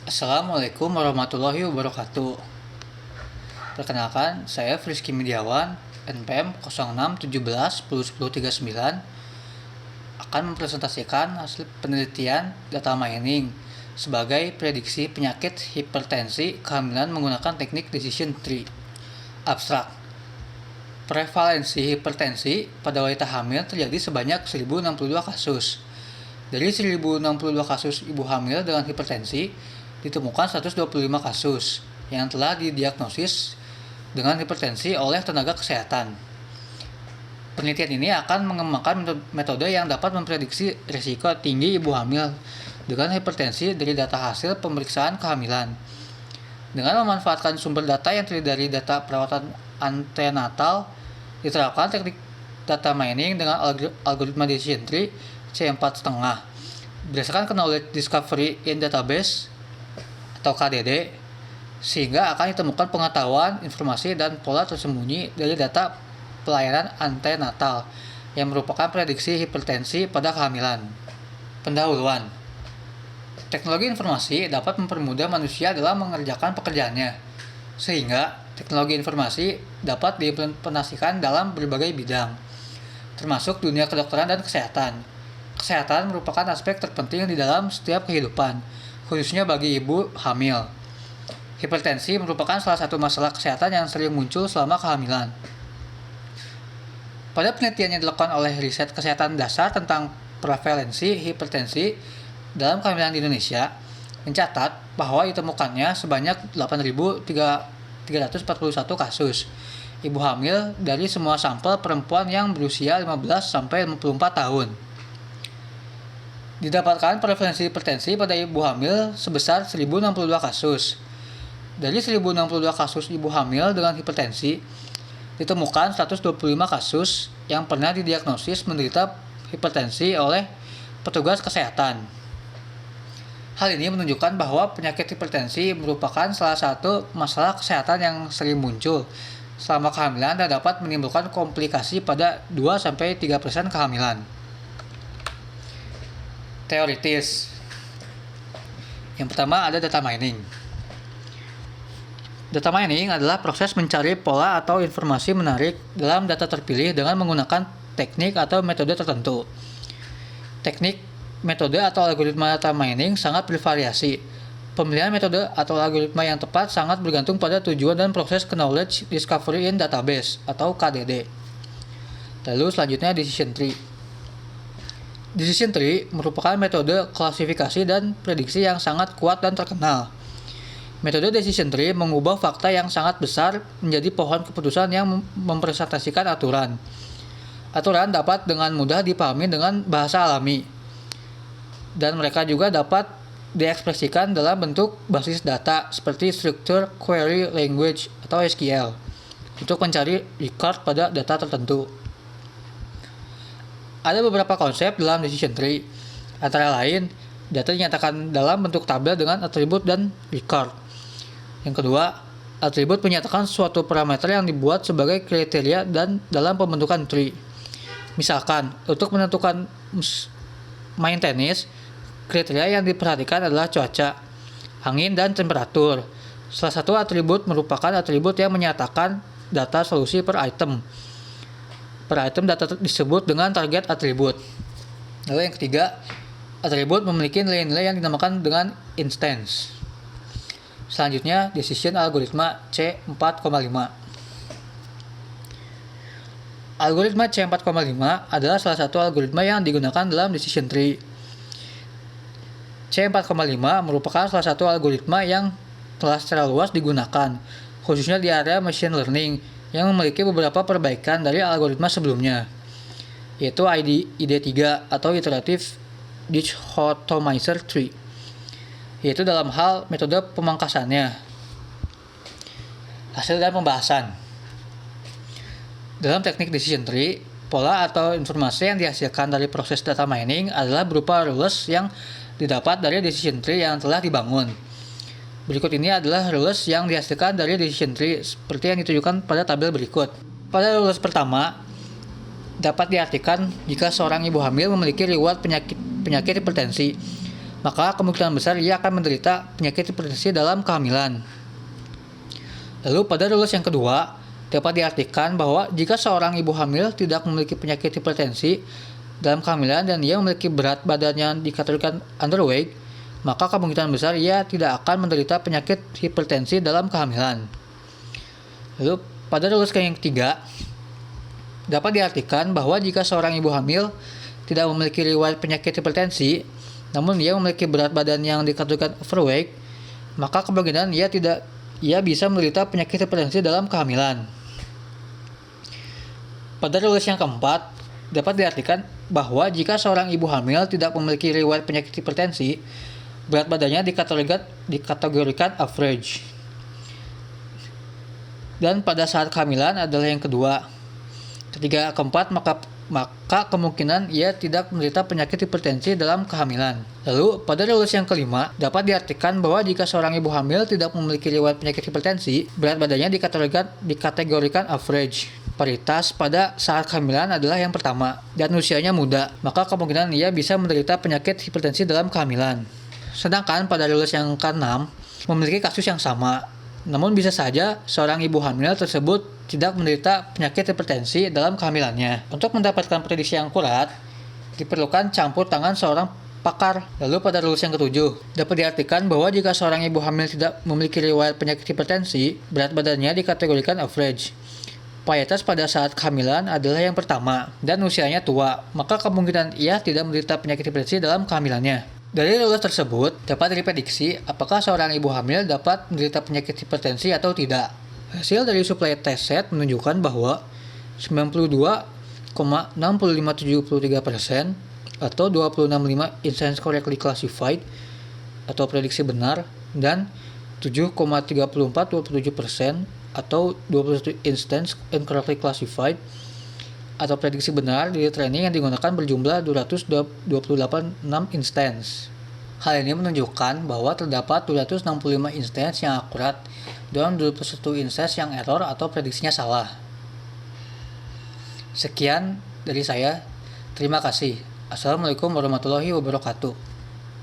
Assalamualaikum warahmatullahi wabarakatuh. Perkenalkan, saya Frizky Midiawan, NPM 0617101039 akan mempresentasikan hasil penelitian data mining sebagai prediksi penyakit hipertensi kehamilan menggunakan teknik decision tree. Abstrak. Prevalensi hipertensi pada wanita hamil terjadi sebanyak 1062 kasus. Dari 1062 kasus ibu hamil dengan hipertensi, ditemukan 125 kasus yang telah didiagnosis dengan hipertensi oleh tenaga kesehatan. Penelitian ini akan mengembangkan metode yang dapat memprediksi risiko tinggi ibu hamil dengan hipertensi dari data hasil pemeriksaan kehamilan. Dengan memanfaatkan sumber data yang terdiri dari data perawatan antenatal, diterapkan teknik data mining dengan algoritma decision tree C4,5 berdasarkan knowledge discovery in database atau KDD, sehingga akan ditemukan pengetahuan, informasi, dan pola tersembunyi dari data pelayanan antenatal yang merupakan prediksi hipertensi pada kehamilan. Pendahuluan. Teknologi informasi dapat mempermudah manusia dalam mengerjakan pekerjaannya, sehingga teknologi informasi dapat diimplementasikan dalam berbagai bidang, termasuk dunia kedokteran dan kesehatan. Kesehatan merupakan aspek terpenting di dalam setiap kehidupan, khususnya bagi ibu hamil. Hipertensi merupakan salah satu masalah kesehatan yang sering muncul selama kehamilan. Pada penelitian yang dilakukan oleh riset kesehatan dasar tentang prevalensi hipertensi dalam kehamilan di Indonesia, mencatat bahwa ditemukannya sebanyak 8.341 kasus ibu hamil dari semua sampel perempuan yang berusia 15-54 tahun. Didapatkan prevalensi hipertensi pada ibu hamil sebesar 1062 kasus. Dari 1062 kasus ibu hamil dengan hipertensi, ditemukan 125 kasus yang pernah didiagnosis menderita hipertensi oleh petugas kesehatan. Hal ini menunjukkan bahwa penyakit hipertensi merupakan salah satu masalah kesehatan yang sering muncul selama kehamilan dan dapat menimbulkan komplikasi pada 2-3% kehamilan. Teoritis. Yang pertama ada data mining. Data mining adalah proses mencari pola atau informasi menarik dalam data terpilih dengan menggunakan teknik atau metode tertentu. Teknik, metode atau algoritma data mining sangat bervariasi. Pemilihan metode atau algoritma yang tepat sangat bergantung pada tujuan dan proses knowledge discovery in database atau KDD. Lalu selanjutnya decision tree. Decision tree merupakan metode klasifikasi dan prediksi yang sangat kuat dan terkenal. Metode decision tree mengubah fakta yang sangat besar menjadi pohon keputusan yang mempresentasikan aturan. Aturan dapat dengan mudah dipahami dengan bahasa alami, dan mereka juga dapat diekspresikan dalam bentuk basis data seperti Structure Query Language atau SQL untuk mencari record pada data tertentu. Ada beberapa konsep dalam decision tree, antara lain data dinyatakan dalam bentuk tabel dengan atribut dan record. Yang kedua, atribut menyatakan suatu parameter yang dibuat sebagai kriteria dan dalam pembentukan tree. Misalkan, untuk menentukan main tenis, kriteria yang diperhatikan adalah cuaca, angin, dan temperatur. Salah satu atribut merupakan atribut yang menyatakan data solusi per item. Per item data disebut dengan target atribut. Lalu yang ketiga, atribut memiliki nilai-nilai yang dinamakan dengan instance. Selanjutnya, decision algoritma C4,5. Algoritma C4,5 adalah salah satu algoritma yang digunakan dalam decision tree. C4,5 merupakan salah satu algoritma yang telah secara luas digunakan, khususnya di area machine learning, yang memiliki beberapa perbaikan dari algoritma sebelumnya, yaitu ID3 atau Iterative Dichotomizer Tree, yaitu dalam hal metode pemangkasannya. Hasil dan pembahasan. Dalam teknik decision tree, pola atau informasi yang dihasilkan dari proses data mining adalah berupa rules yang didapat dari decision tree yang telah dibangun. Berikut ini adalah rules yang dihasilkan dari decision tree seperti yang ditunjukkan pada tabel berikut. Pada rules pertama, dapat diartikan jika seorang ibu hamil memiliki riwayat penyakit hipertensi, maka kemungkinan besar ia akan menderita penyakit hipertensi dalam kehamilan. Lalu pada rules yang kedua, dapat diartikan bahwa jika seorang ibu hamil tidak memiliki penyakit hipertensi dalam kehamilan dan ia memiliki berat badan yang dikategorikan underweight, maka kemungkinan besar ia tidak akan menderita penyakit hipertensi dalam kehamilan. Lalu pada rules yang ketiga, dapat diartikan bahwa jika seorang ibu hamil tidak memiliki riwayat penyakit hipertensi, namun ia memiliki berat badan yang dikategorikan overweight, maka kemungkinan ia bisa menderita penyakit hipertensi dalam kehamilan. Pada rules yang keempat, dapat diartikan bahwa jika seorang ibu hamil tidak memiliki riwayat penyakit hipertensi, berat badannya dikategorikan average. Dan pada saat kehamilan adalah yang kedua. Ketiga, keempat, maka kemungkinan ia tidak menderita penyakit hipertensi dalam kehamilan. Lalu, pada rules yang kelima, dapat diartikan bahwa jika seorang ibu hamil tidak memiliki riwayat penyakit hipertensi, berat badannya dikategorikan average. Paritas pada saat kehamilan adalah yang pertama, dan usianya muda, maka kemungkinan ia bisa menderita penyakit hipertensi dalam kehamilan. Sedangkan pada rules yang keenam, memiliki kasus yang sama. Namun bisa saja seorang ibu hamil tersebut tidak menderita penyakit hipertensi dalam kehamilannya. Untuk mendapatkan prediksi yang akurat, diperlukan campur tangan seorang pakar. Lalu pada rules yang ketujuh, dapat diartikan bahwa jika seorang ibu hamil tidak memiliki riwayat penyakit hipertensi, berat badannya dikategorikan average. Paritas pada saat kehamilan adalah yang pertama, dan usianya tua, maka kemungkinan ia tidak menderita penyakit hipertensi dalam kehamilannya. Dari rules tersebut, dapat diprediksi apakah seorang ibu hamil dapat menderita penyakit hipertensi atau tidak. Hasil dari supply test set menunjukkan bahwa 92,6573% atau 265 instance correctly classified atau prediksi benar, dan 7,3427% atau 21 instance incorrectly classified atau prediksi benar di training yang digunakan berjumlah 228,6 instance. Hal ini menunjukkan bahwa terdapat 265 instance yang akurat dan 21 instance yang error atau prediksinya salah. Sekian dari saya. Terima kasih. Assalamualaikum warahmatullahi wabarakatuh.